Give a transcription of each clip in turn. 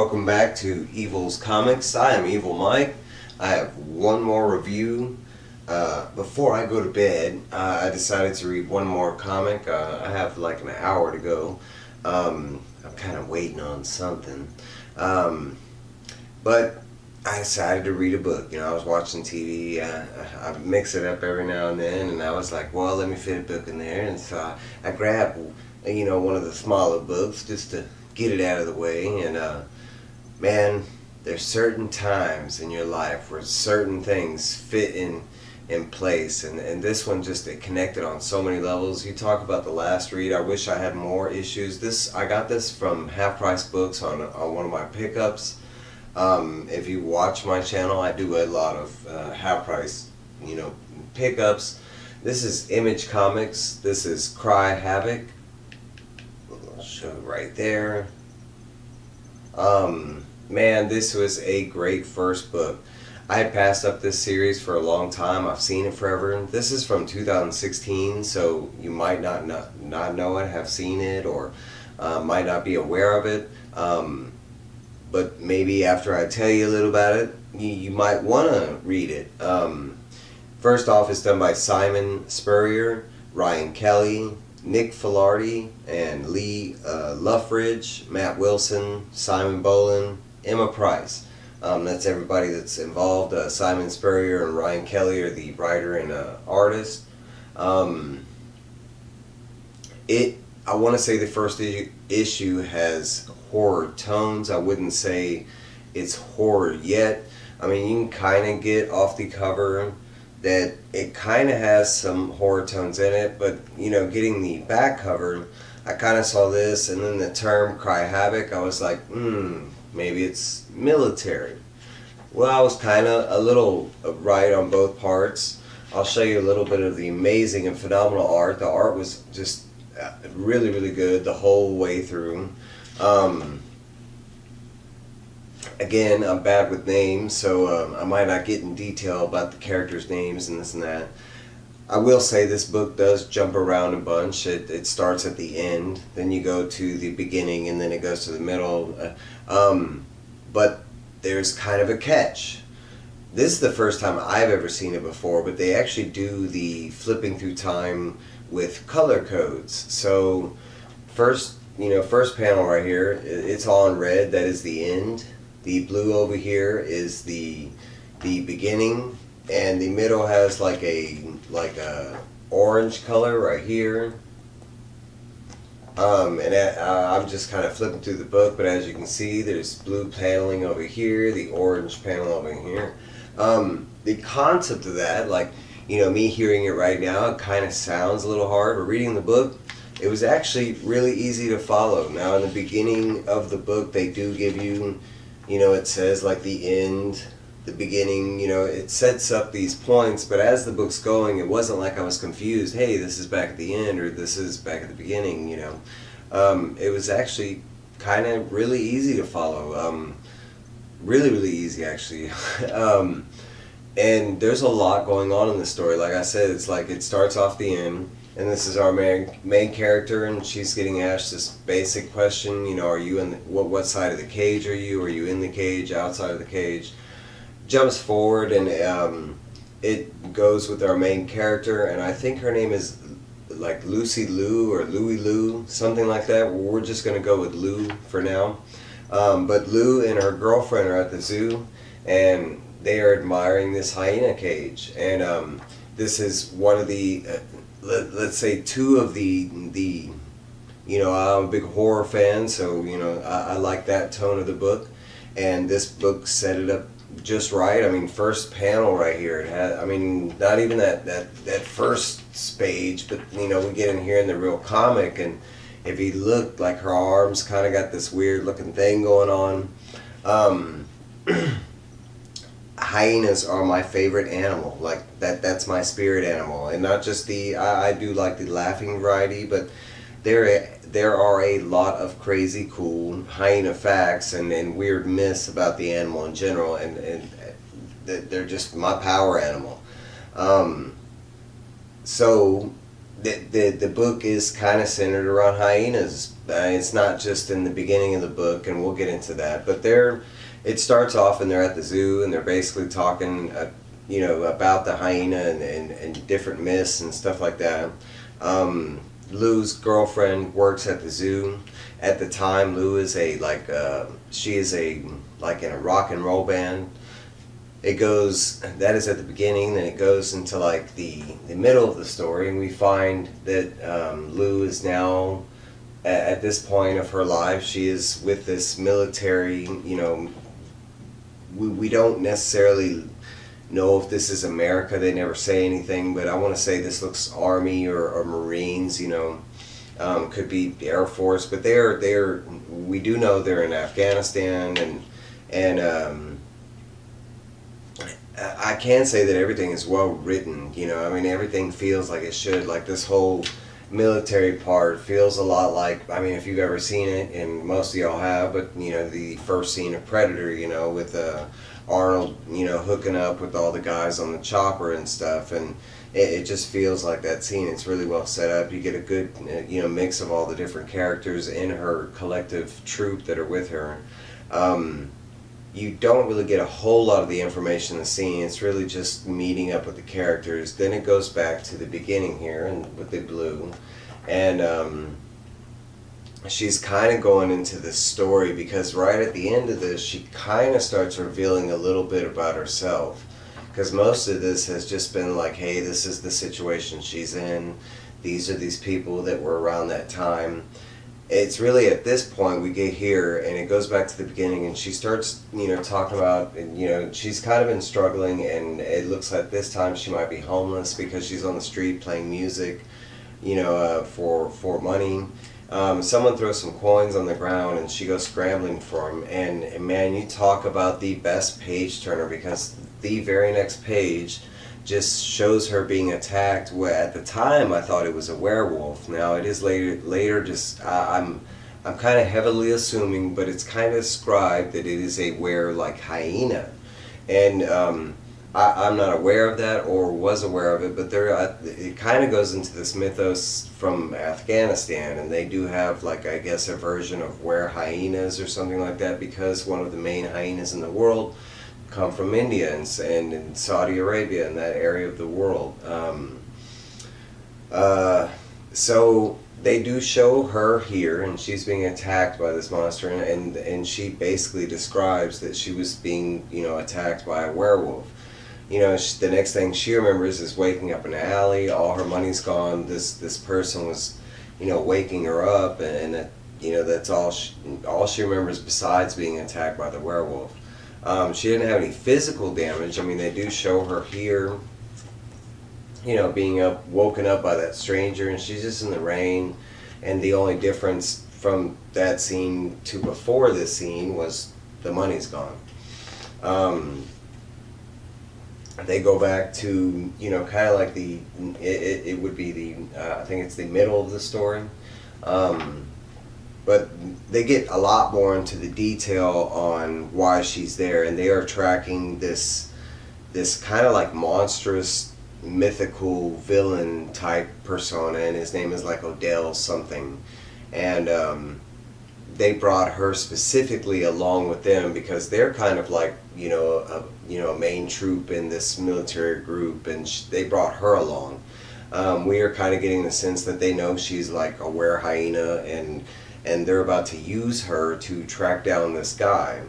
welcome back to Evil's Comics. I am Evil Mike. I have one more review. Before I go to bed, I decided to read one more comic. I have like an hour to go. I'm kind of waiting on something. But I decided to read a book. You know, I was watching TV. I mix it up every now and then, and I was like, well, let me fit a book in there. And so I grabbed, you know, one of the smaller books just to get it out of the way. And man, there's certain times in your life where certain things fit in place, and this one just, it connected on so many levels. You talk about the last read, I wish I had more issues. I got this from Half Price Books on one of my pickups. If you watch my channel, I do a lot of half price, you know, pickups. This is Image Comics. This is Cry Havoc. I'll show it right there. Man, this was a great first book. I had passed up this series for a long time. I've seen it forever. This is from 2016, so you might not know it, have seen it, or might not be aware of it. But maybe after I tell you a little about it, you might want to read it. First off, it's done by Simon Spurrier, Ryan Kelly, Nick Filardi, and Lee Luffridge, Matt Wilson, Simon Bolin, Emma Price. That's everybody that's involved. Simon Spurrier and Ryan Kelly are the writer and artist. I want to say the first issue has horror tones. I wouldn't say it's horror yet. I mean, you can kind of get off the cover that it kind of has some horror tones in it, but you know, getting the back cover, I kind of saw this, and then the term Cry Havoc, I was like, maybe it's military. Well, I was kind of a little right on both parts. I'll show you a little bit of the amazing and phenomenal art. The art was just really, really good the whole way through. Again, I'm bad with names, so I might not get in detail about the characters' names and this and that. I will say this book does jump around a bunch. It starts at the end, then you go to the beginning, and then it goes to the middle. But there's kind of a catch. This is the first time I've ever seen it before, but they actually do the flipping through time with color codes. So first panel right here, it's all in red. That is the end. The blue over here is the beginning, and the middle has like a orange color right here. I'm just kind of flipping through the book, but as you can see, there's blue paneling over here, the orange panel over here. The concept of that, like, you know, me hearing it right now, it kind of sounds a little hard, but reading the book, it was actually really easy to follow. Now, in the beginning of the book, they do give you, you know, it says like the end, the beginning, you know, it sets up these points, but as the book's going, it wasn't like I was confused, hey, this is back at the end, or this is back at the beginning, you know. It was actually kind of really easy to follow. Really, really easy, actually. And there's a lot going on in the story. Like I said, it's like it starts off the end, and this is our main character, and she's getting asked this basic question, you know, are you in what side of the cage are you? Are you in the cage, outside of the cage? Jumps forward, and it goes with our main character, and I think her name is like Lucy Lou or Louie Lou, something like that. We're just going to go with Lou for now. But Lou and her girlfriend are at the zoo, and they are admiring this hyena cage, and this is one of the let's say two of the you know, I'm a big horror fan, so you know, I like that tone of the book, and this book set it up just right. I mean, first panel right here, it had, I mean, not even that first page, but you know, we get in here in the real comic, and if you look, like her arms kind of got this weird looking thing going on. Hyenas are my favorite animal. Like that's my spirit animal, and not just I do like the laughing variety, but there are a lot of crazy cool hyena facts and weird myths about the animal in general, and they're just my power animal. So the book is kind of centered around hyenas. It's not just in the beginning of the book, and we'll get into that. But it starts off and they're at the zoo and they're basically talking, about the hyena and different myths and stuff like that. Lou's girlfriend works at the zoo. At the time, Lou is she is in a rock and roll band. That is at the beginning, then it goes into like the middle of the story, and we find that Lou is now at this point of her life, she is with this military, we don't necessarily know if this is America, they never say anything, but I want to say this looks Army or Marines, could be Air Force, but we do know they're in Afghanistan, and I can say that everything is well written, everything feels like it should. Like this whole military part feels a lot like, if you've ever seen it, and most of y'all have, but the first scene of Predator, with Arnold, hooking up with all the guys on the chopper and stuff, and it just feels like that scene. It's really well set up. You get a good, mix of all the different characters in her collective troupe that are with her. You don't really get a whole lot of the information in the scene. It's really just meeting up with the characters. Then it goes back to the beginning here and with the blue, and she's kind of going into this story because right at the end of this, she kind of starts revealing a little bit about herself. Because most of this has just been like, hey, this is the situation she's in. These are these people that were around that time. It's really at this point we get here, and it goes back to the beginning, and she starts, talking about, she's kind of been struggling, and it looks like this time she might be homeless because she's on the street playing music, for money. Someone throws some coins on the ground, and she goes scrambling for them, and man, you talk about the best page turner, because the very next page just shows her being attacked. At the time I thought it was a werewolf. Now it is later just I'm kind of heavily assuming, but it's kind of described that it is a hyena, and I'm not aware of that or was aware of it, but it kind of goes into this mythos from Afghanistan, and they do have I guess a version of were hyenas or something like that, because one of the main hyenas in the world come from India and in Saudi Arabia, in that area of the world. So they do show her here, and she's being attacked by this monster, and she basically describes that she was being attacked by a werewolf. The next thing she remembers is waking up in an alley. All her money's gone. This person was waking her up, and that that's all she remembers besides being attacked by the werewolf. She didn't have any physical damage. They do show her here, being woken up by that stranger, and she's just in the rain. And the only difference from that scene to before this scene was the money's gone. They go back to, kind of like it would be I think it's the middle of the story. But they get a lot more into the detail on why she's there, and they are tracking this kind of monstrous, mythical villain type persona, and his name is Odell something, and they brought her specifically along with them because they're kind of a main troop in this military group, and they brought her along. We are kind of getting the sense that they know she's a were hyena, and they're about to use her to track down this guy.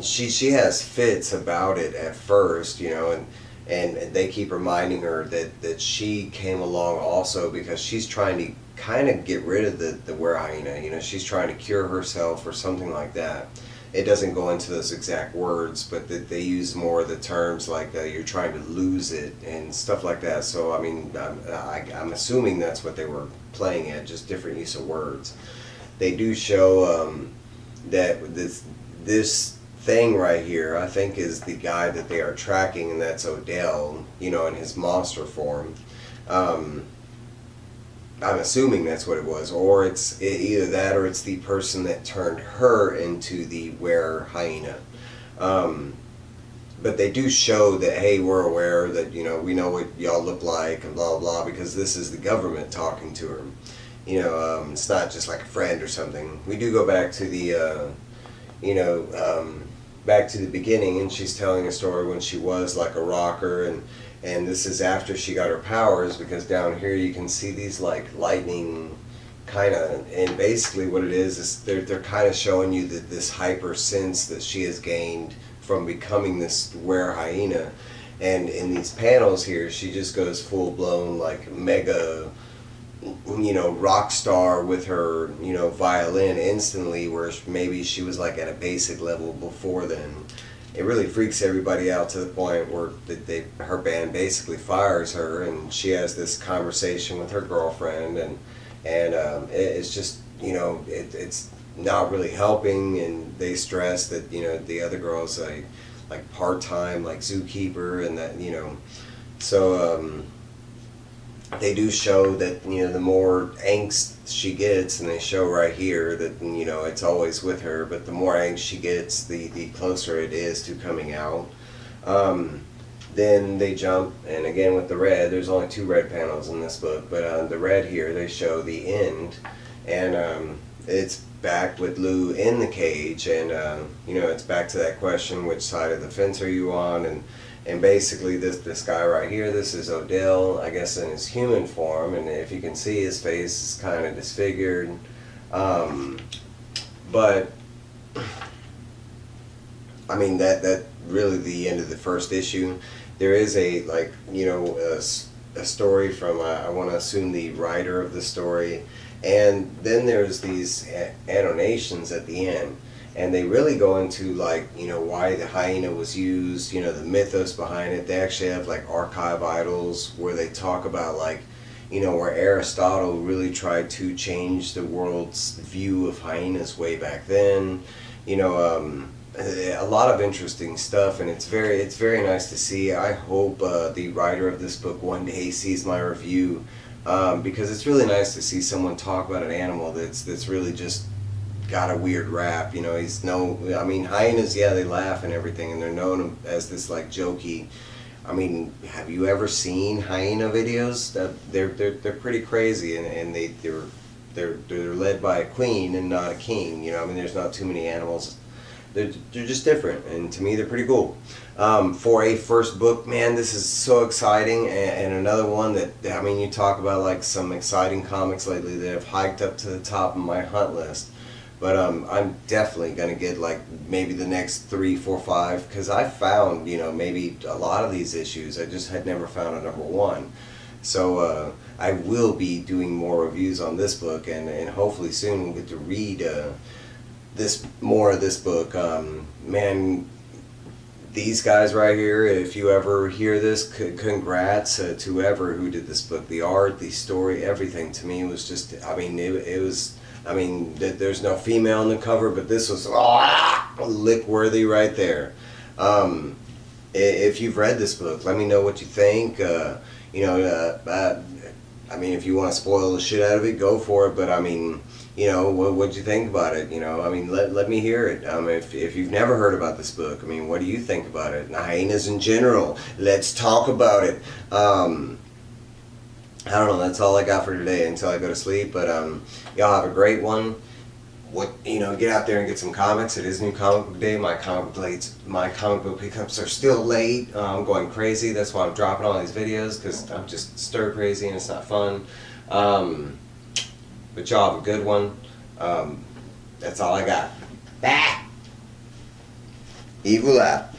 She has fits about it at first, and they keep reminding her that she came along also because she's trying to kind of get rid of the were hyena. She's trying to cure herself or something like that. It doesn't go into those exact words, but they use more of the terms you're trying to lose it and stuff like that. So I'm assuming that's what they were playing at, just different use of words. They do show that this thing right here, I think, is the guy that they are tracking, and that's Odell, in his monster form. I'm assuming that's what it was, or it's either that or it's the person that turned her into the were hyena. but they do show that, hey, we're aware that, you know, we know what y'all look like and blah blah, because this is the government talking to her. You know, it's not just like a friend or something. We do go back to the you know, back to the beginning, and she's telling a story when she was like a rocker, and this is after she got her powers, because down here you can see these like lightning kind of, and basically what it is they're kind of showing you that this hyper sense that she has gained from becoming this were hyena. And in these panels here, she just goes full blown like mega, you know, rock star with her, you know, violin instantly, where maybe she was like at a basic level before then. It really freaks everybody out to the point where her band basically fires her, and she has this conversation with her girlfriend, and it's just, you know, it's not really helping, and they stress that, you know, the other girl's like part-time like zookeeper, and that, you know, so they do show that, you know, the more angst she gets, and they show right here that, you know, it's always with her, but the more angst she gets, the closer it is to coming out. Then they jump, and again with the red, there's only 2 red panels in this book, but the red here, they show the end, and it's back with Lou in the cage, and you know, it's back to that question, which side of the fence are you on, and basically this guy right here, this is Odell, I guess in his human form, and if you can see, his face is kind of disfigured, but I mean, that really the end of the first issue. There is a, like, you know, a story from, I want to assume the writer of the story, and then there's these annotations at the end, and they really go into, like, you know, why the hyena was used, you know, the mythos behind it. They actually have like archive idols where they talk about, like, you know, where Aristotle really tried to change the world's view of hyenas way back then, you know, a lot of interesting stuff, and it's very nice to see. I hope the writer of this book one day sees my review, because it's really nice to see someone talk about an animal that's really just got a weird rap. You know, I mean, hyenas, yeah, they laugh and everything, and they're known as this like jokey. I mean, have you ever seen hyena videos? They're pretty crazy, and they're led by a queen and not a king. You know, I mean, there's not too many animals. They're just different, and to me they're pretty cool. For a first book, man, this is so exciting, and another one that, I mean, you talk about like some exciting comics lately that have hiked up to the top of my hunt list. But I'm definitely going to get like maybe the next 3, 4, 5, because I found, you know, maybe a lot of these issues, I just had never found a #1. So I will be doing more reviews on this book, and hopefully soon we'll get to read more of this book. Man, these guys right here, if you ever hear this, congrats to whoever who did this book. The art, the story, everything to me was just, I mean, it was, I mean, there's no female on the cover, but this was lick worthy right there. If you've read this book, let me know what you think. You know, I mean, if you want to spoil the shit out of it, go for it, but I mean, you know, what'd you think about it? You know, I mean, let me hear it. If you've never heard about this book, I mean, what do you think about it? Hyenas in general, let's talk about it. I don't know, that's all I got for today until I go to sleep, but y'all have a great one. You know, get out there and get some comics. It is New Comic Book Day. My comic book pickups are still late. I'm going crazy. That's why I'm dropping all these videos, because I'm just stir crazy and it's not fun. But y'all have a good one. That's all I got. Evil out.